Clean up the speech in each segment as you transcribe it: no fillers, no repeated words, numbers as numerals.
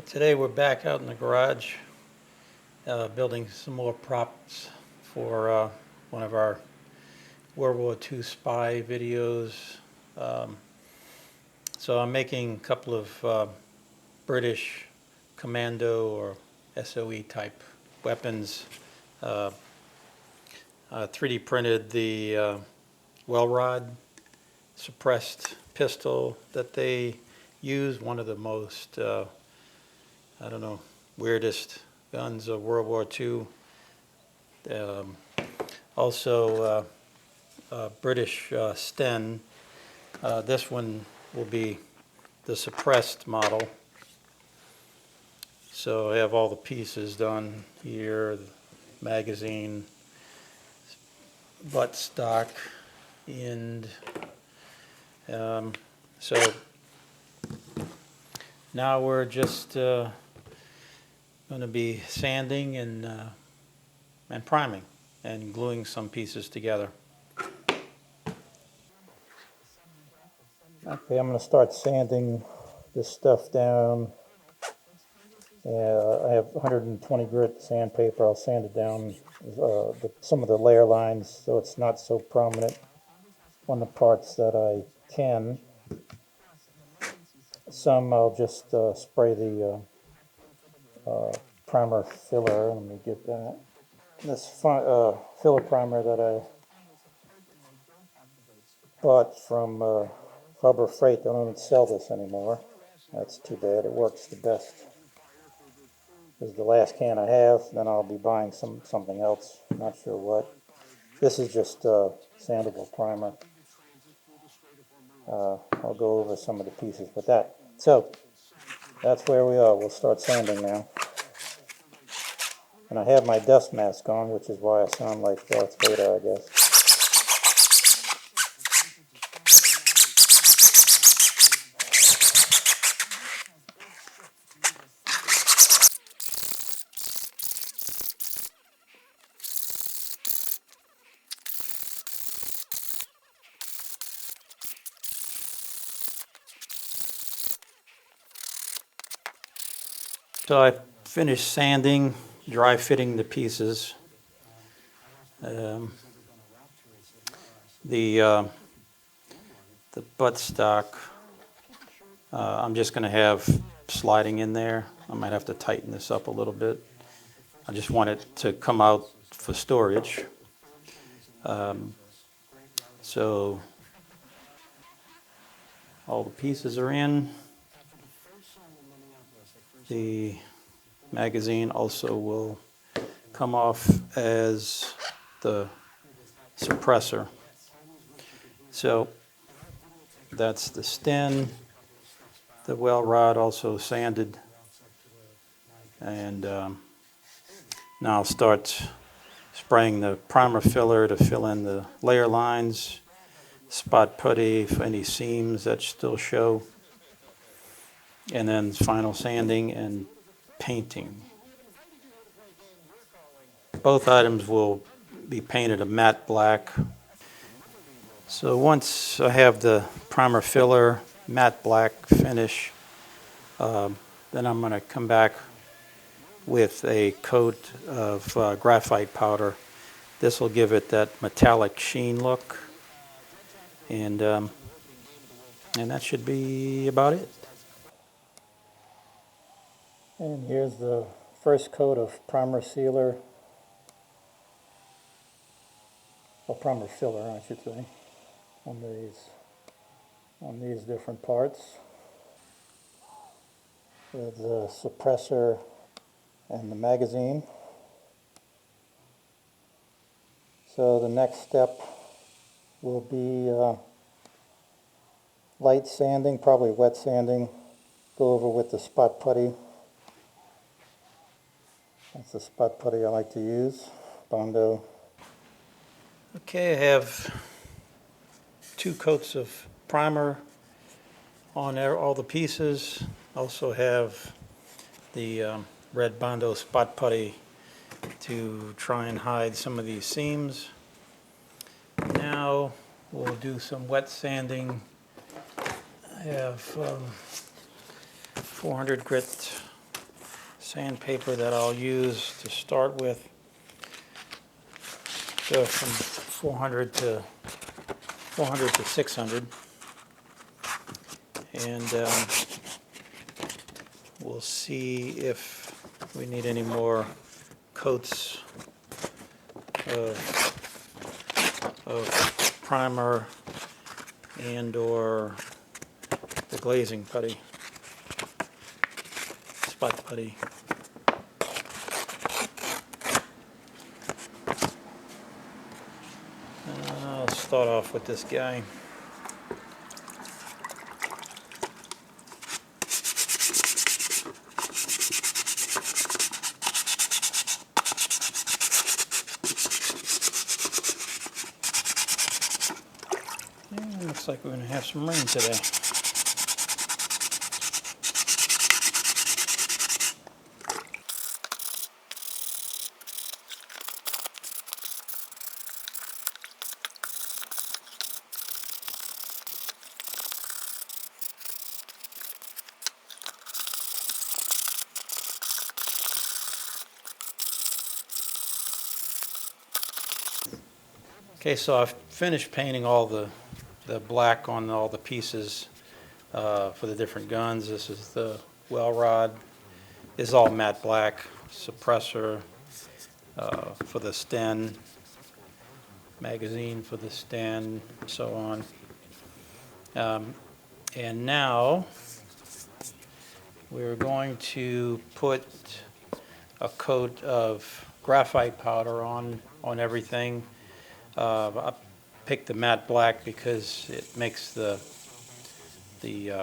Today we're back out in the garage building some more props for one of our World War II spy videos. So I'm making a couple of British commando or SOE type weapons. 3D printed the Welrod suppressed pistol that they use, one of the most I don't know, weirdest guns of World War II. Also, British Sten. This one will be the suppressed model. So I have all the pieces done here, the magazine, butt stock, and so now we're just going to be sanding and priming and gluing some pieces together. Okay, I'm going to start sanding this stuff down. I have 120 grit sandpaper. I'll sand it down some of the layer lines so it's not so prominent on the parts that I can. Some I'll just spray the primer filler. Let me get that. This filler primer that I bought from Harbor Freight. They don't even sell this anymore. That's too bad. It works the best. This is the last can I have. Then I'll be buying something else. Not sure what. This is just sandable primer. I'll go over some of the pieces with that. So that's where we are. We'll start sanding now. And I have my dust mask on, which is why I sound like Darth Vader, I guess. So I finished sanding, dry fitting the pieces. The buttstock, I'm just going to have sliding in there. I might have to tighten this up a little bit. I just want it to come out for storage. So all the pieces are in. The magazine also will come off as the suppressor. So that's the Sten, the Welrod also sanded, and now I'll start spraying the primer filler to fill in the layer lines, spot putty for any seams that still show, and then final sanding and painting. Both items will be painted a matte black. So once I have the primer filler matte black finish, then I'm going to come back with a coat of graphite powder. This will give it that metallic sheen look, and that should be about it. And here's the first coat of primer sealer, or primer filler, I should say, on these different parts. With the suppressor and the magazine. So the next step will be light sanding, probably wet sanding. Go over with the spot putty. That's the spot putty I like to use, Bondo. Okay, I have 2 coats of primer on there, all the pieces. Also have the red Bondo spot putty to try and hide some of these seams. Now we'll do some wet sanding. I have 400 grit sandpaper that I'll use to start with. Go from 400 to 600, and we'll see if we need any more coats of primer and or the glazing putty, spot putty. I'll start off with this guy. And looks like we're going to have some rain today. Okay, so I've finished painting all the black on all the pieces for the different guns. This is the Welrod. This is all matte black. Suppressor for the Sten. Magazine for the Sten, and so on. And now we're going to put a coat of graphite powder on everything. I picked the matte black because it makes the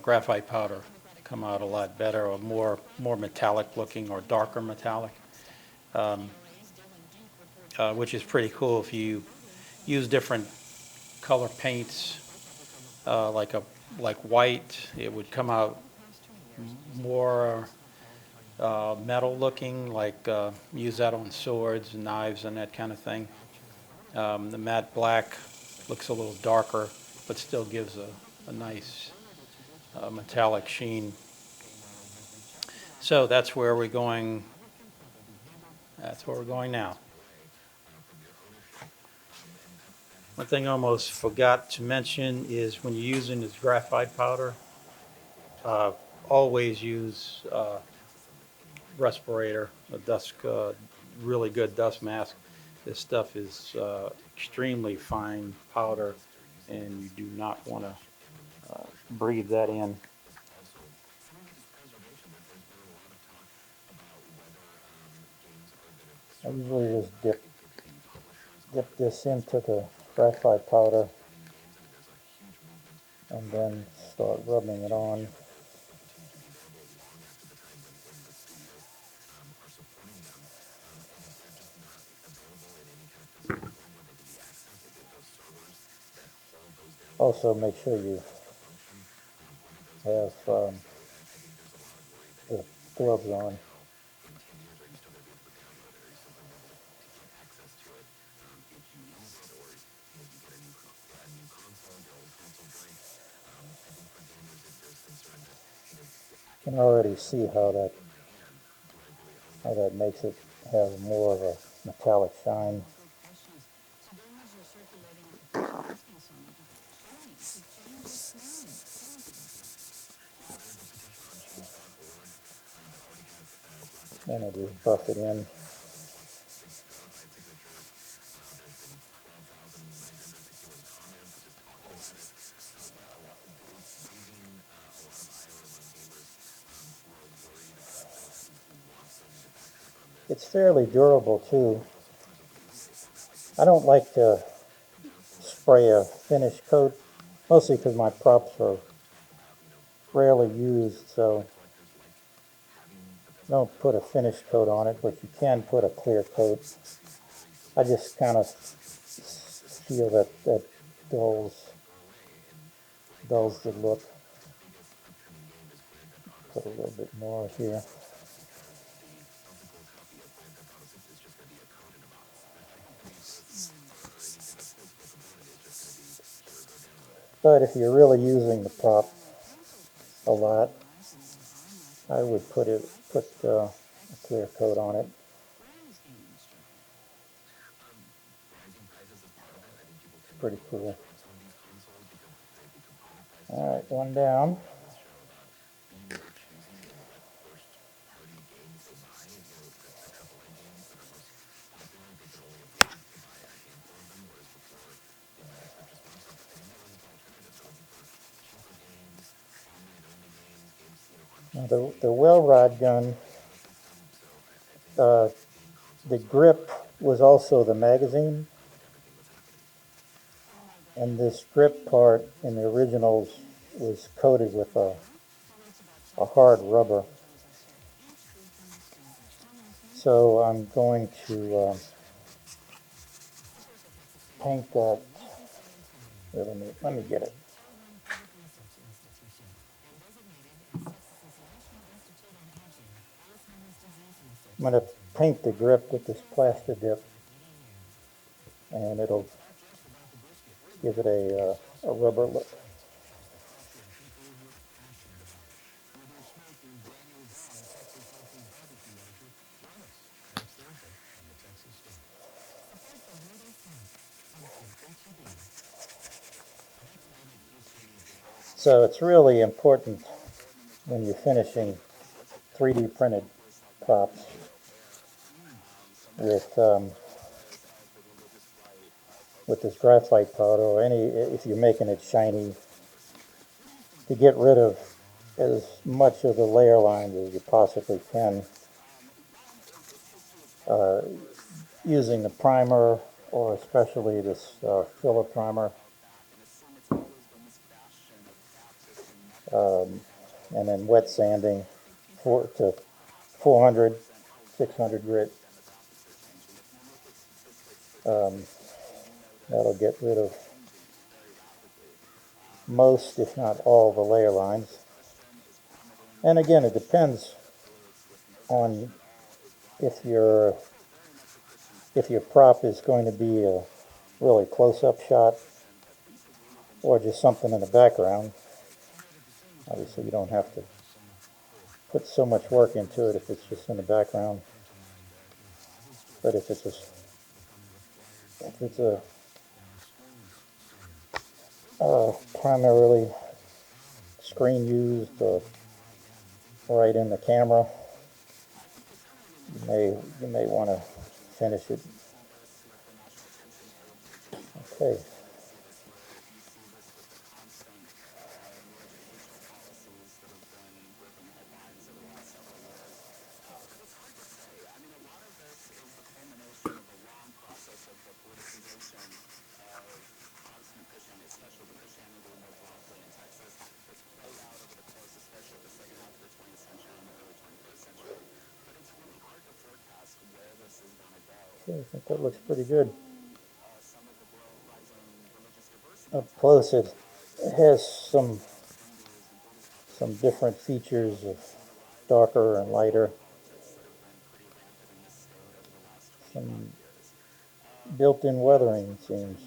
graphite powder come out a lot better, or more metallic looking, or darker metallic, which is pretty cool if you use different color paints, like white. It would come out more metal looking, like use that on swords and knives and that kind of thing. The matte black looks a little darker, but still gives a nice metallic sheen. So that's where we're going. That's where we're going now. One thing I almost forgot to mention is when you're using this graphite powder, always use respirator, a dust, really good dust mask. This stuff is extremely fine powder, and you do not want to breathe that in. I usually just dip this into the graphite powder and then start rubbing it on. Also, make sure you have the gloves on. You can already see how that makes it have more of a metallic shine. Then I just buff it in. It's fairly durable too. I don't like to spray a finish coat, mostly because my props are rarely used, so don't put a finish coat on it, but you can put a clear coat. I just kind of feel that dulls the look. Put a little bit more here. But if you're really using the prop a lot, I would put a clear coat on it. It's pretty cool. All right, one down. Now the Welrod gun, the grip was also the magazine, and this grip part in the originals was coated with a hard rubber. So I'm going to paint that. Let me get it. I'm going to paint the grip with this plaster dip, and it'll give it a rubber look. So it's really important when you're finishing 3D printed props with this graphite powder, or if you're making it shiny, to get rid of as much of the layer lines as you possibly can, using the primer, or especially this filler primer, and then wet sanding to 400, 600 grit. That'll get rid of most, if not all, the layer lines. And again, it depends on if your prop is going to be a really close-up shot or just something in the background. Obviously, you don't have to put so much work into it if it's just in the background. But if it's primarily screen used right in the camera, you may want to finish it. Okay. I think that looks pretty good. Up close, it has some different features of darker and lighter. Some built-in weathering, it seems.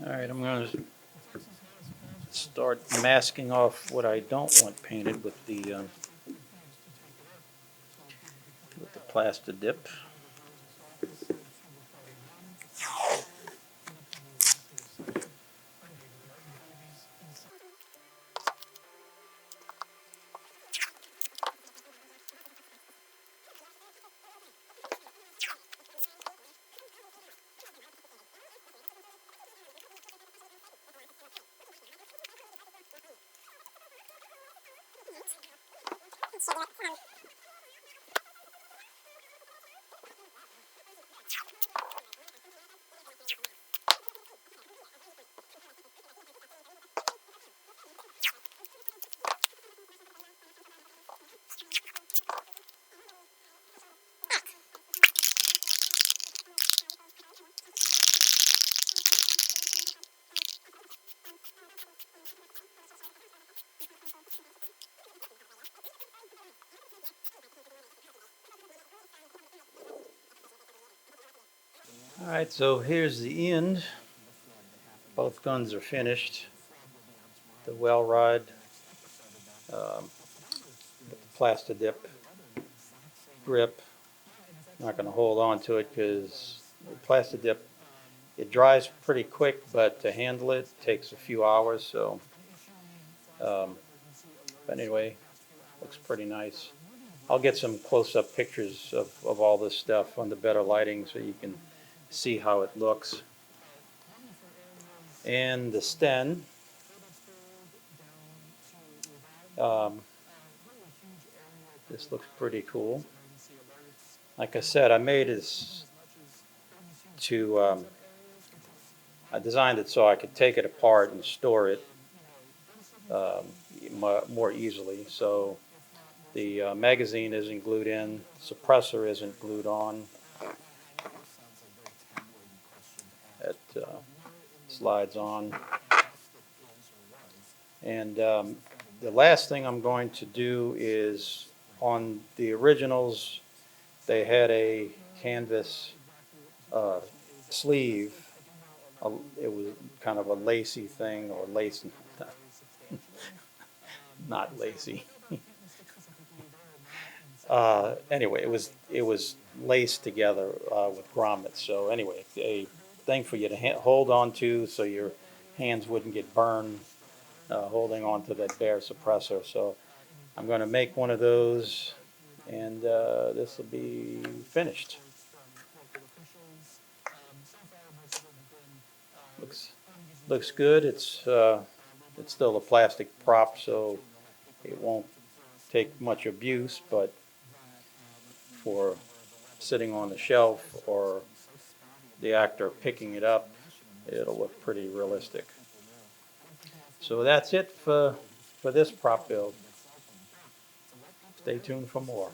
All right, I'm going to start masking off what I don't want painted with the plaster dip. All right, so here's the end. Both guns are finished. The Welrod with the Plastidip grip. I'm not going to hold on to it because the Plastidip, it dries pretty quick, but to handle it takes a few hours. So, but anyway, looks pretty nice. I'll get some close-up pictures of all this stuff on the better lighting so you can see how it looks. And the Sten, this looks pretty cool. Like I said, I made this to, I designed it so I could take it apart and store it um, more easily. So the magazine isn't glued in, suppressor isn't glued on. It slides on. And the last thing I'm going to do is on the originals, they had a canvas sleeve. It was kind of a lacy thing, or lace, not lacy. Anyway, it was laced together with grommets. So anyway, a thing for you to hold on to so your hands wouldn't get burned holding on to that bare suppressor. So I'm going to make one of those, and this will be finished. Looks good. It's still a plastic prop, so it won't take much abuse, but for sitting on the shelf or the actor picking it up, it'll look pretty realistic. So that's it for this prop build. Stay tuned for more.